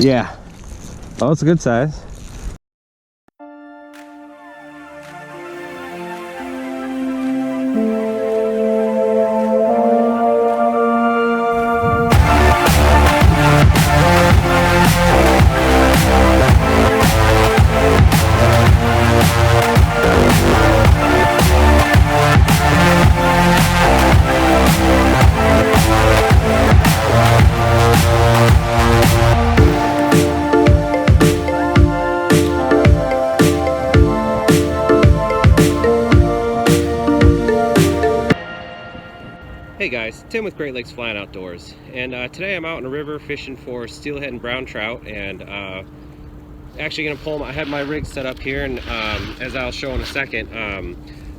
Yeah. Oh, it's a good size. Hey guys, Tim with Great Lakes Flying Outdoors, and today I'm out in a river fishing for steelhead and brown trout, and actually going to pull them. I have my rig set up here, and as I'll show in a second,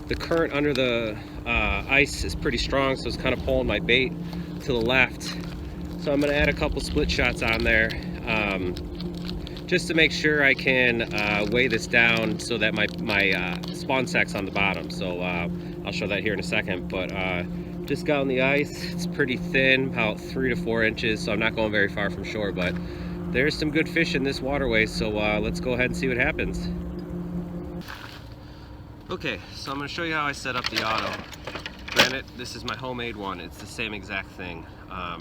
the current under the ice is pretty strong, so it's kind of pulling my bait to the left. So I'm going to add a couple split shots on there just to make sure I can weigh this down so that my spawn sack's on the bottom. So I'll show that here in a second, but just got on the ice. It's pretty thin, about 3 to 4 inches, so I'm not going very far from shore, but there's some good fish in this waterway, so let's go ahead and see what happens. Okay, so I'm going to show you how I set up the auto. Granted, this is my homemade one. It's the same exact thing.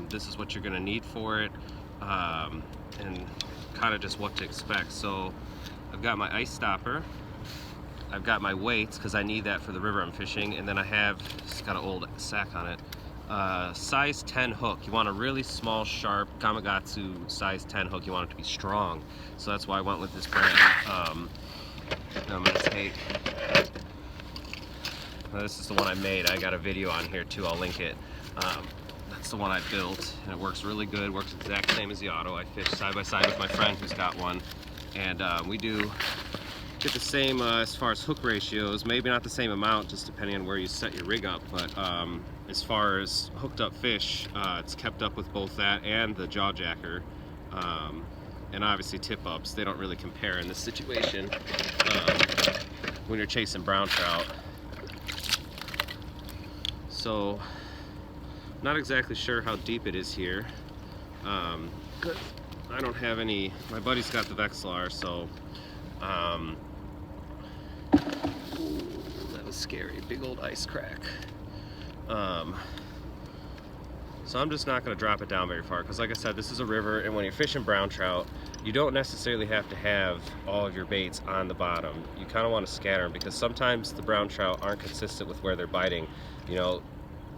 This is what you're going to need for it, and kind of just what to expect. So I've got my ice stopper. I've got my weights because I need that for the river I'm fishing, and then I have, it's got an old sack on it, size 10 hook. You want a really small, sharp Gamakatsu size 10 hook. You want it to be strong, so that's why I went with this brand. I'm going to take, this is the one I made. I got a video on here too, I'll link it. That's the one I built, and it works really good. Works exact same as the auto. I fish side by side with my friend who's got one, and we do get the same as far as hook ratios, maybe not the same amount, just depending on where you set your rig up, but as far as hooked up fish, it's kept up with both that and the jaw jacker, and obviously tip ups. They don't really compare in this situation when you're chasing brown trout. So not exactly sure how deep it is here. I don't have any, my buddy's got the Vexlar, so that was scary, big old ice crack. So I'm just not going to drop it down very far, because like I said, this is a river, and when you're fishing brown trout, you don't necessarily have to have all of your baits on the bottom. You kind of want to scatter them, because sometimes the brown trout aren't consistent with where they're biting. You know,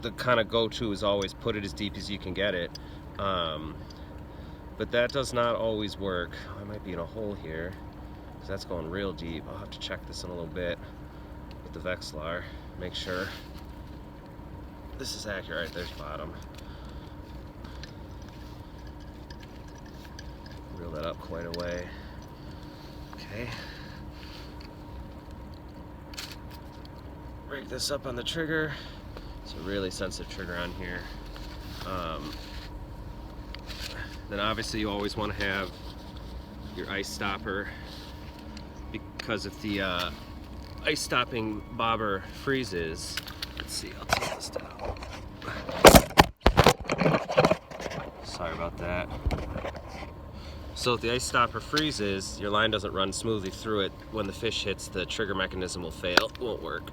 the kind of go-to is always put it as deep as you can get it, but that does not always work. I might be in a hole here, because that's going real deep. I'll have to check this in a little bit with the Vexlar, make sure this is accurate. There's bottom. Reel that up quite a way. Okay. Break this up on the trigger. It's a really sensitive trigger on here. Then obviously you always want to have your ice stopper, because if the ice stopping bobber freezes, let's see, I'll take this down. Sorry about that. So if the ice stopper freezes, your line doesn't run smoothly through it. When the fish hits, the trigger mechanism will fail. It won't work.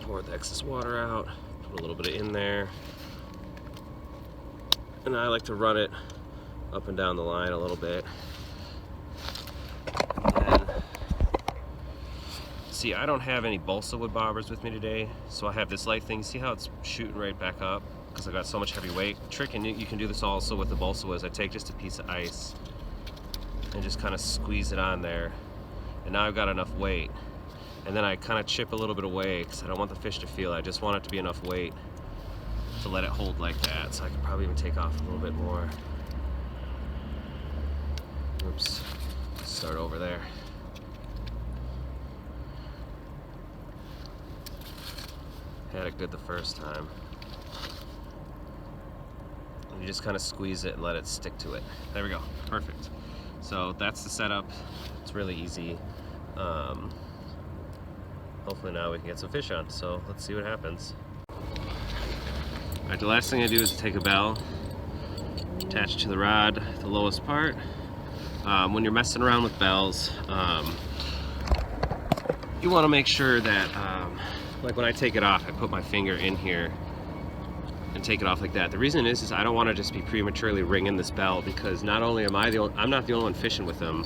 Pour the excess water out, put a little bit in there. And I like to run it up and down the line a little bit. And then, see, I don't have any balsa wood bobbers with me today, so I have this light thing. See how it's shooting right back up? Because I got so much heavy weight. Trick, and you can do this also with the balsa wood, is I take just a piece of ice and just kind of squeeze it on there, and now I've got enough weight. And then I kind of chip a little bit away, because I don't want the fish to feel it. I just want it to be enough weight to let it hold like that. So I can probably even take off a little bit more. Oops, start over there. Had it good the first time. And you just kind of squeeze it and let it stick to it. There we go, perfect. So that's the setup. It's really easy. Hopefully now we can get some fish on, so let's see what happens. Alright, the last thing I do is take a bell, Attached to the rod, the lowest part. When you're messing around with bells, you want to make sure that, like when I take it off, I put my finger in here and take it off like that. The reason is I don't want to just be prematurely ringing this bell, because not only am I'm not the only one fishing with them,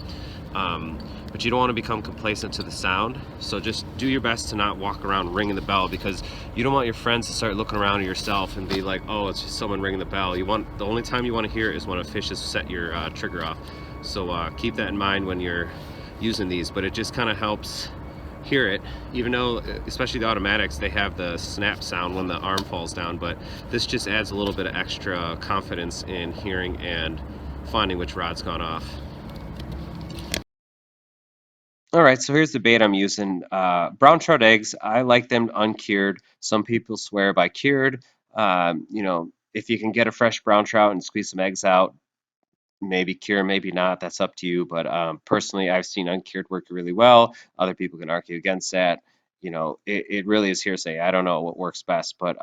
but you don't want to become complacent to the sound. So just do your best to not walk around ringing the bell, because you don't want your friends to start looking around at yourself and be like, oh, it's just someone ringing the bell. The only time you want to hear it is when a fish has set your trigger off. So keep that in mind when you're using these, but it just kind of helps hear it, even though especially the automatics, they have the snap sound when the arm falls down, but this just adds a little bit of extra confidence in hearing and finding which rod's gone off. All right, so here's the bait I'm using. Brown trout eggs, I like them uncured. Some people swear by cured. If you can get a fresh brown trout and squeeze some eggs out, maybe cure, maybe not. That's up to you. But personally, I've seen uncured work really well. Other people can argue against that. It really is hearsay. I don't know what works best, but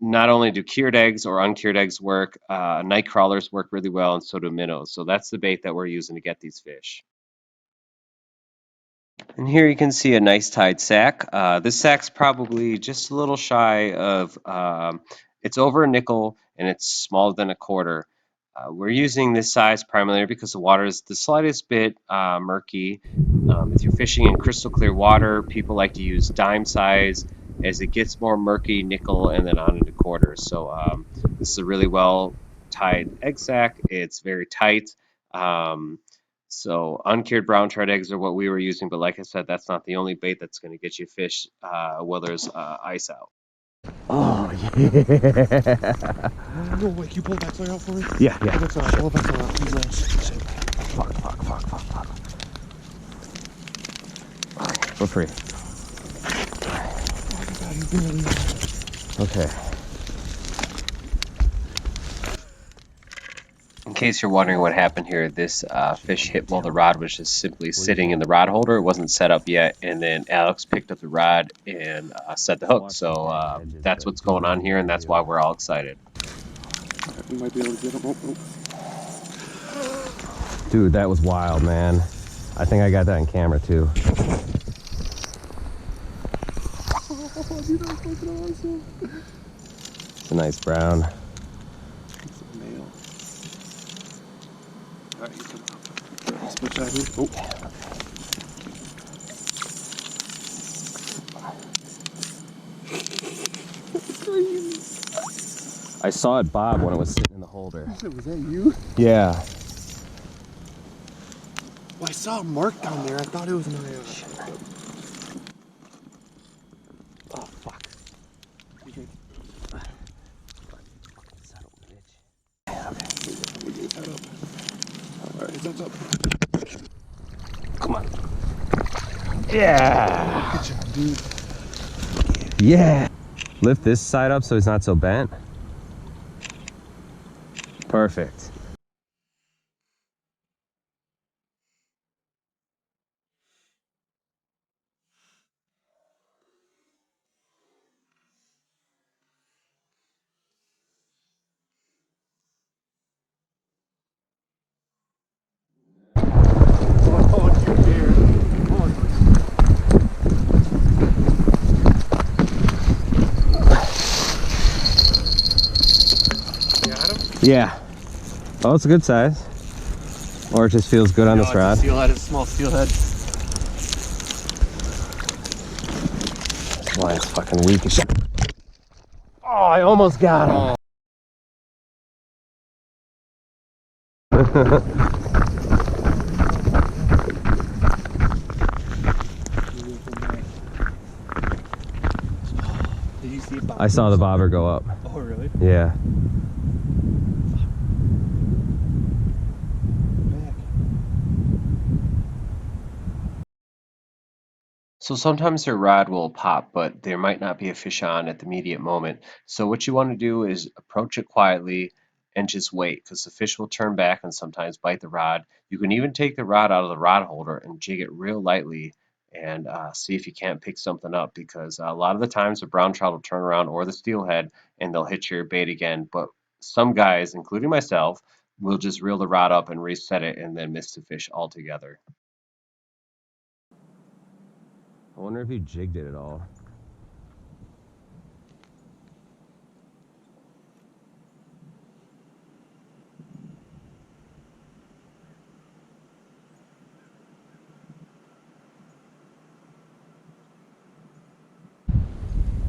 not only do cured eggs or uncured eggs work, night crawlers work really well, and so do minnows. So that's the bait that we're using to get these fish. And here you can see a nice tied sack. This sack's probably just a little shy of, it's over a nickel and it's smaller than a quarter. We're using this size primarily because the water is the slightest bit murky. If you're fishing in crystal clear water, people like to use dime size. As it gets more murky, nickel, and then on into quarters. So this is a really well tied egg sack. It's very tight. Um, so uncured brown trout eggs are what we were using, but like I said, that's not the only bait that's going to get you fish while there's ice out. Oh, yeah. No, wait, can you pull that flare out for me? Yeah, Pull yeah. that flare out, pull that flare out, please. Fuck, fuck, fuck, fuck, fuck. For free. Oh my god, you barely. Okay. In case you're wondering what happened here, this fish hit while the rod was just simply sitting in the rod holder. It wasn't set up yet, and then Alex picked up the rod and set the hook. So that's what's going on here, and that's why we're all excited. We might be able to get him. Oh. Dude, that was wild, man. I think I got that on camera too. Oh, dude, that was fucking awesome. It's a nice brown. It's a male. Alright, he's coming up. I'll switch that here. Oh. I saw it bob when it was sitting in the holder. Was that you? Yeah. Well, I saw a mark down there. I thought it was an eye. Oh, fuck. Alright, he's up. Come on. Yeah. Good job, dude. Yeah. Lift this side up so he's not so bent. Perfect. Oh, you dare. Got him? Yeah. Oh, it's a good size. Or it just feels good on this rod. Steelhead, it's a small steelhead. This line's fucking weak as shit. Oh, I almost got him. Did you see it? I saw the bobber go up. Oh, really? Yeah. So sometimes your rod will pop, but there might not be a fish on at the immediate moment. So what you want to do is approach it quietly and just wait, because the fish will turn back and sometimes bite the rod. You can even take the rod out of the rod holder and jig it real lightly and see if you can't pick something up, because a lot of the times the brown trout will turn around, or the steelhead, and they'll hit your bait again. But some guys, including myself, will just reel the rod up and reset it and then miss the fish altogether. I wonder if he jigged it at all.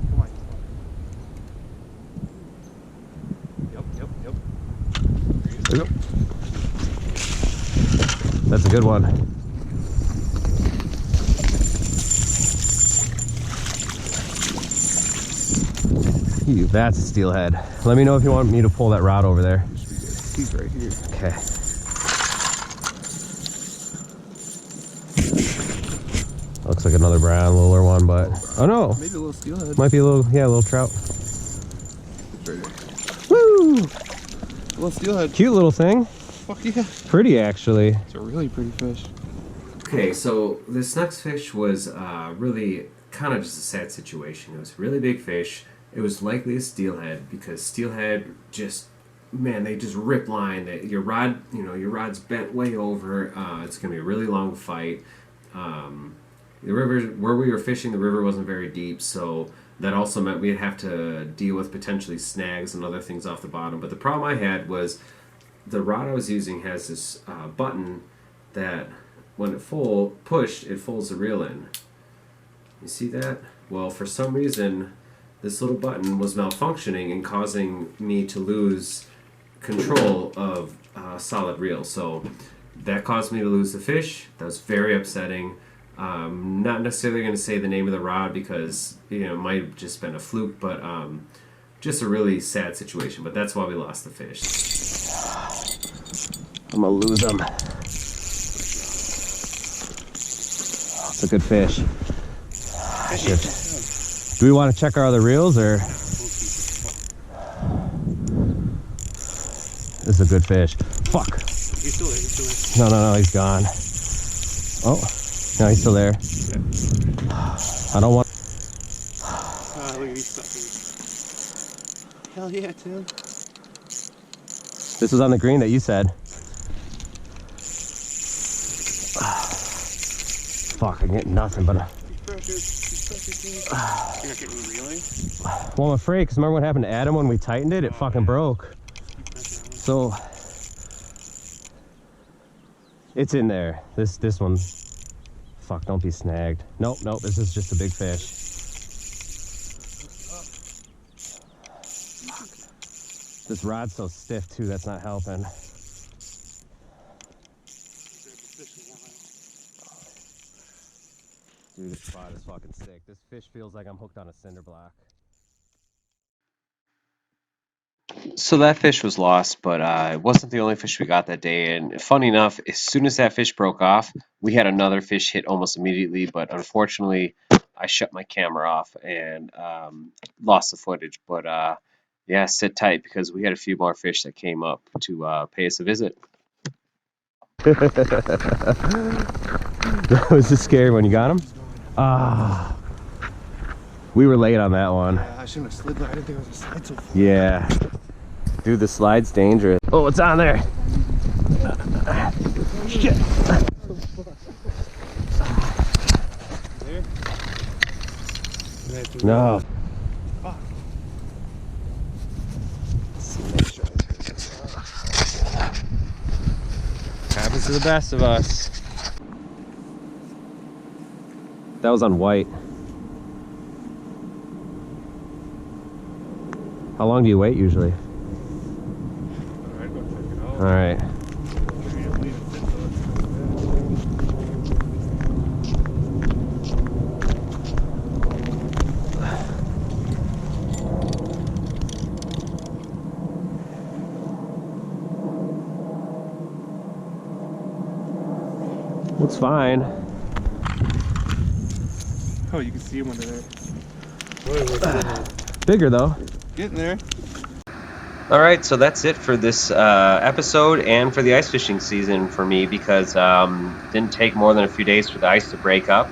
Come on. Yep. There you go. That's a good one. That's a steelhead. Let me know if you want me to pull that rod over there. He's right here. Okay. Looks like another brown, littler one, but oh no, Maybe a little steelhead. might be a little, yeah, a little trout. It's right here. Woo! A little steelhead. Cute little thing. Fuck yeah. Pretty, actually. It's a really pretty fish. Okay, so this next fish was really kind of just a sad situation. It was a really big fish. It was likely a steelhead because steelhead just, man, they just rip line. Your rod, your rod's bent way over. It's gonna be a really long fight. The river where we were fishing, the river wasn't very deep, so that also meant we'd have to deal with potentially snags and other things off the bottom. But the problem I had was the rod I was using has this button that when it pushed, it folds the reel in. You see that? Well, for some reason, this little button was malfunctioning and causing me to lose control of solid reel. So that caused me to lose the fish. That was very upsetting. Not necessarily going to say the name of the rod because it might have just been a fluke, but just a really sad situation. But that's why we lost the fish. I'm gonna lose him. It's a good fish. Shit. Do we want to check our other reels or? This is a good fish. Fuck. He's still there. No, he's gone. Oh, no, he's still there. I don't want. Look at these suckers. Hell yeah, Tim. This was on the green that you said. Fuck, I'm getting nothing but a. You're not getting reeling? Well, I'm afraid because remember what happened to Adam when we tightened it? It fucking broke. So it's in there. This one. Fuck, don't be snagged. Nope, this is just a big fish. Fuck. This rod's so stiff too, that's not helping. Dude, this spot is fucking sick. This fish feels like I'm hooked on a cinder block. So that fish was lost, but it wasn't the only fish we got that day. And funny enough, as soon as that fish broke off, we had another fish hit almost immediately. But unfortunately, I shut my camera off and lost the footage. But yeah, sit tight because we had a few more fish that came up to pay us a visit. Was this scary when you got him? Ah, we were late on that one. Yeah, I shouldn't have slid there. I didn't think it was a slide so far. Yeah. Dude, the slide's dangerous. Oh, it's on there. Shit. There? No. Fuck. Happens to the best of us. That was on white. How long do you wait usually? Alright, go check it out. All right. Maybe you'll leave it sit It's fine. Oh, you can see him under there. Bigger though. Getting there. All right, so that's it for this episode and for the ice fishing season for me because it didn't take more than a few days for the ice to break up.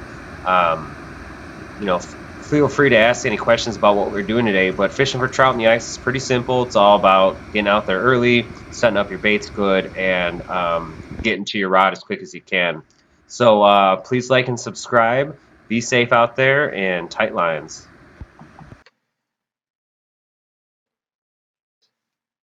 feel free to ask any questions about what we're doing today. But fishing for trout in the ice is pretty simple. It's all about getting out there early, setting up your baits good, and getting to your rod as quick as you can. So please like and subscribe. Be safe out there and tight lines.